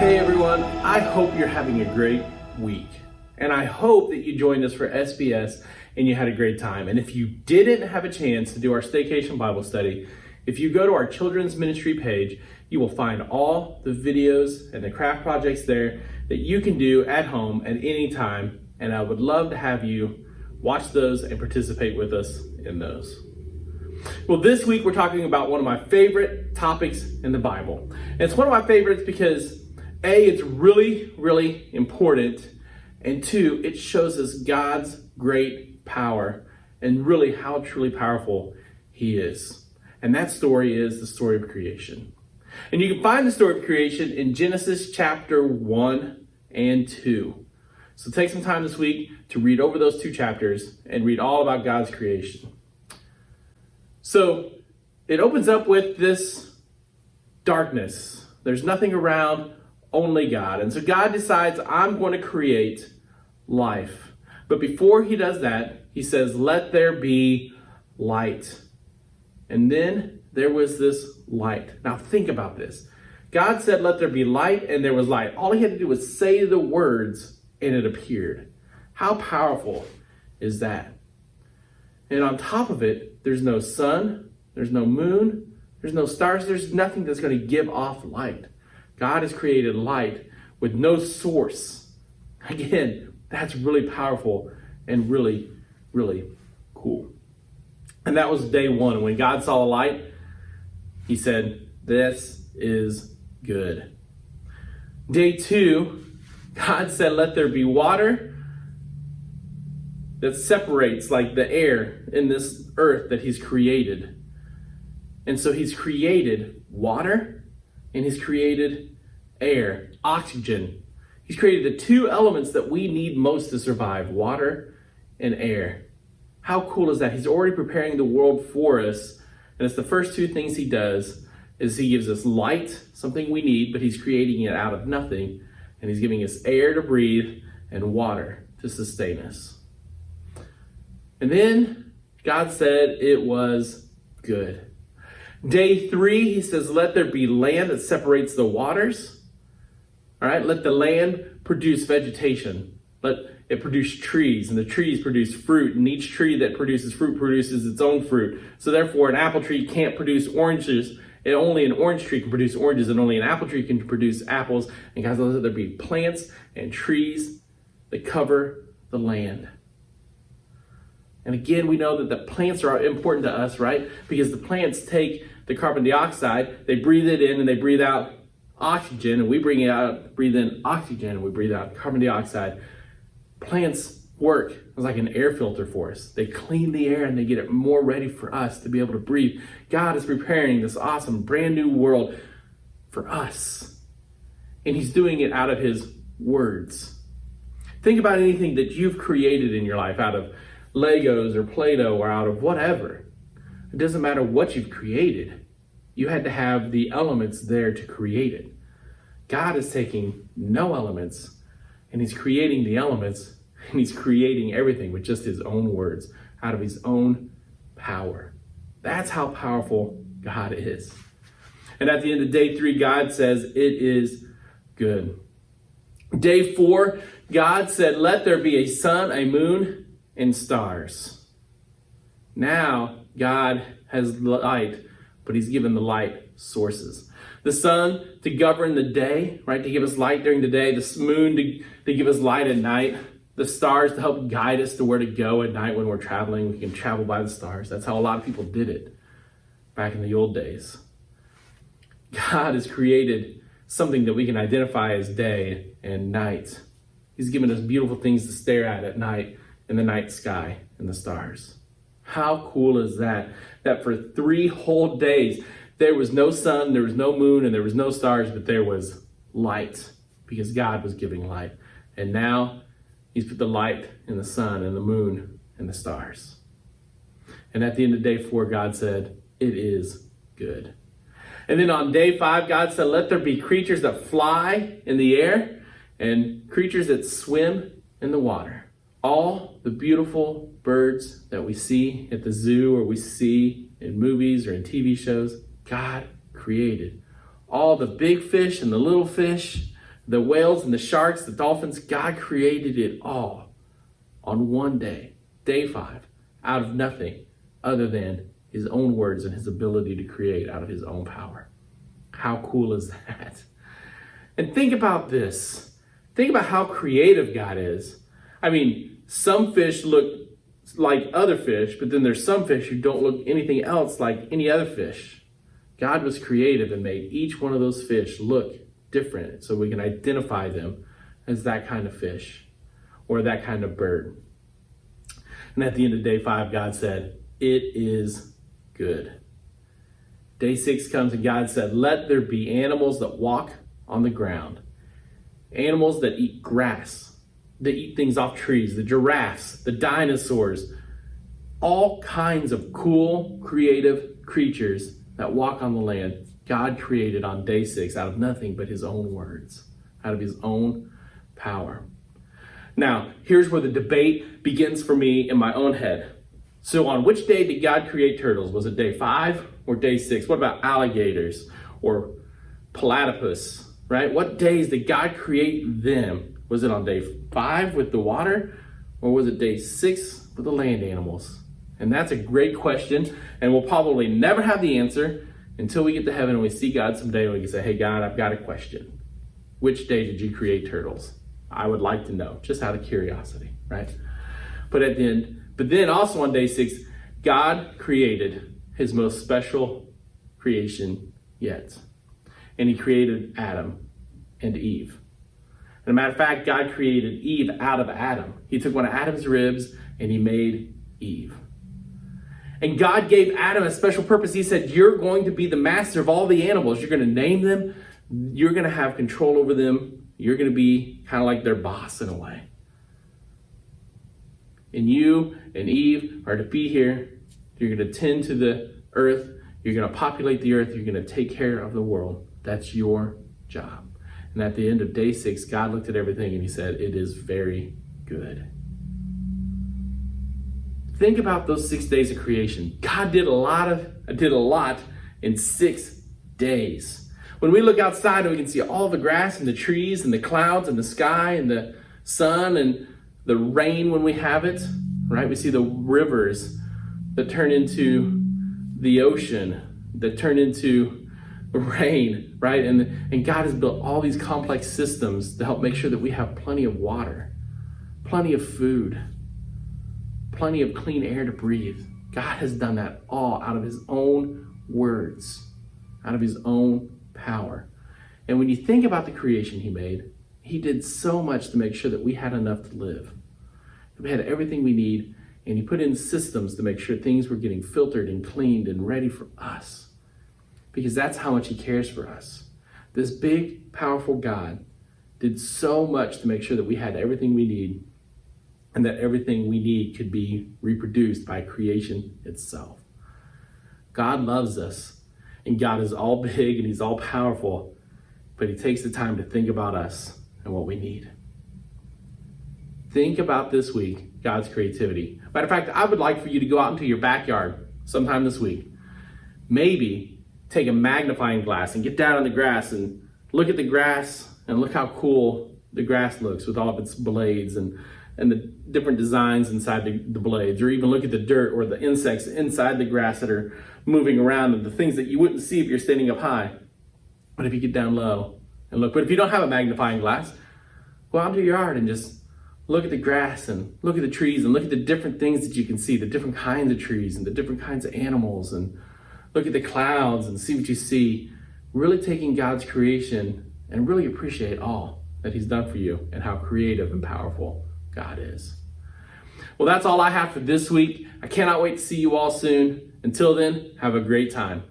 Hey everyone, I hope you're having a great week. And I hope that you joined us for SBS and you had a great time. And if you didn't have a chance to do our Staycation Bible study, if you go to our children's ministry page, you will find all the videos and the craft projects there that you can do at home at any time. And I would love to have you watch those and participate with us in those. Well, this week we're talking about one of my favorite topics in the Bible. And it's one of my favorites because A, it's really, really important. And two, it shows us God's great power and really how truly powerful He is. And that story is the story of creation. And you can find the story of creation in Genesis chapter 1 and 2. So take some time this week to read over those two chapters and read all about God's creation. So it opens up with this darkness. There's nothing around, only God. And so God decides, I'm going to create life. But before He does that, He says, let there be light. And then there was this light. Now think about this. God said, let there be light, and there was light. All He had to do was say the words, and it appeared. How powerful is that? And on top of it, there's no sun, there's no moon, there's no stars, there's nothing that's going to give off light. God has created light with no source. Again, that's really powerful and really, really cool. And that was day one. When God saw the light, He said, this is good. Day two, God said, let there be water that separates like the air in this earth that He's created. And so He's created water and He's created air, oxygen. He's created the two elements that we need most to survive, water and air. How cool is that? He's already preparing the world for us. And it's the first two things He does is He gives us light, something we need, but He's creating it out of nothing. And He's giving us air to breathe and water to sustain us. And then God said it was good. Day three, He says, let there be land that separates the waters. All right, let the land produce vegetation. Let it produce trees, and the trees produce fruit, and each tree that produces fruit produces its own fruit. So therefore, an apple tree can't produce oranges, and only an orange tree can produce oranges, and only an apple tree can produce apples. And God says, let there be plants and trees that cover the land. And again, we know that the plants are important to us, right? Because the plants take the carbon dioxide, they breathe it in, and they breathe out oxygen, and we breathe in oxygen, and we breathe out carbon dioxide. Plants work as like an air filter for us. They clean the air and they get it more ready for us to be able to breathe. God is preparing this awesome brand new world for us. And He's doing it out of His words. Think about anything that you've created in your life out of Legos or Play-Doh or out of whatever. It doesn't matter what you've created. You had to have the elements there to create it. God is taking no elements and He's creating the elements, and He's creating everything with just His own words, out of His own power. That's how powerful God is. And at the end of day three, God says it is good. Day four, God said, let there be a sun, a moon, and stars. Now, God has light, but He's given the light sources. The sun to govern the day, right? To give us light during the day. The moon to give us light at night. The stars to help guide us to where to go at night when we're traveling. We can travel by the stars. That's how a lot of people did it back in the old days. God has created something that we can identify as day and night. He's given us beautiful things to stare at night in the night sky and the stars. How cool is that? That for 3 whole days, there was no sun, there was no moon, and there was no stars, but there was light because God was giving light. And now He's put the light in the sun and the moon and the stars. And at the end of day 4, God said, it is good. And then on day 5, God said, let there be creatures that fly in the air and creatures that swim in the water. All the beautiful birds that we see at the zoo or we see in movies or in TV shows, God created. All the big fish and the little fish, the whales and the sharks, the dolphins. God created it all on one day, day 5, out of nothing other than his own words and his ability to create out of his own power. How cool is that? And think about this. Think about how creative God is. I mean, some fish look like other fish, but then there's some fish who don't look anything else like any other fish. God was creative and made each one of those fish look different so we can identify them as that kind of fish or that kind of bird. And at the end of day 5, God said, it is good. Day 6 comes and God said, let there be animals that walk on the ground, animals that eat grass, that eat things off trees, the giraffes, the dinosaurs, all kinds of cool, creative creatures that walk on the land. God created on day 6 out of nothing but his own words, out of his own power. Now, here's where the debate begins for me in my own head. So on which day did God create turtles? Was it day 5 or day 6? What about alligators or platypus, right? What days did God create them? Was it on day 5 with the water, or was it day 6 with the land animals? And that's a great question, and we'll probably never have the answer until we get to heaven and we see God someday and we can say, hey God, I've got a question. Which day did you create turtles? I would like to know, just out of curiosity, right? But then also on day 6, God created his most special creation yet. And he created Adam and Eve. And a matter of fact, God created Eve out of Adam. He took one of Adam's ribs and he made Eve. And God gave Adam a special purpose. He said, you're going to be the master of all the animals. You're going to name them. You're going to have control over them. You're going to be kind of like their boss in a way. And you and Eve are to be here. You're going to tend to the earth. You're going to populate the earth. You're going to take care of the world. That's your job. And at the end of day 6, God looked at everything and he said, it is very good. Think about those 6 days of creation. God did a lot in 6 days. When we look outside and we can see all the grass and the trees and the clouds and the sky and the sun and the rain when we have it, right? We see the rivers that turn into the ocean, that turn into rain, right? And God has built all these complex systems to help make sure that we have plenty of water, plenty of food, plenty of clean air to breathe. God has done that all out of his own words, out of his own power. And when you think about the creation he made, he did so much to make sure that we had enough to live. We had everything we need, and he put in systems to make sure things were getting filtered and cleaned and ready for us. Because that's how much he cares for us. This big, powerful God did so much to make sure that we had everything we need, and that everything we need could be reproduced by creation itself. God loves us, and God is all big and he's all powerful, but he takes the time to think about us and what we need. Think about this week, God's creativity. Matter of fact, I would like for you to go out into your backyard sometime this week. Maybe take a magnifying glass and get down on the grass and look at the grass and look how cool the grass looks with all of its blades and the different designs inside the blades, or even look at the dirt or the insects inside the grass that are moving around and the things that you wouldn't see if you're standing up high. But if you get down low and look, but if you don't have a magnifying glass, go out into your yard and just look at the grass and look at the trees and look at the different things that you can see, the different kinds of trees and the different kinds of animals, and look at the clouds and see what you see. Really taking God's creation and really appreciate all that he's done for you and how creative and powerful God is. Well, that's all I have for this week. I cannot wait to see you all soon. Until then, have a great time.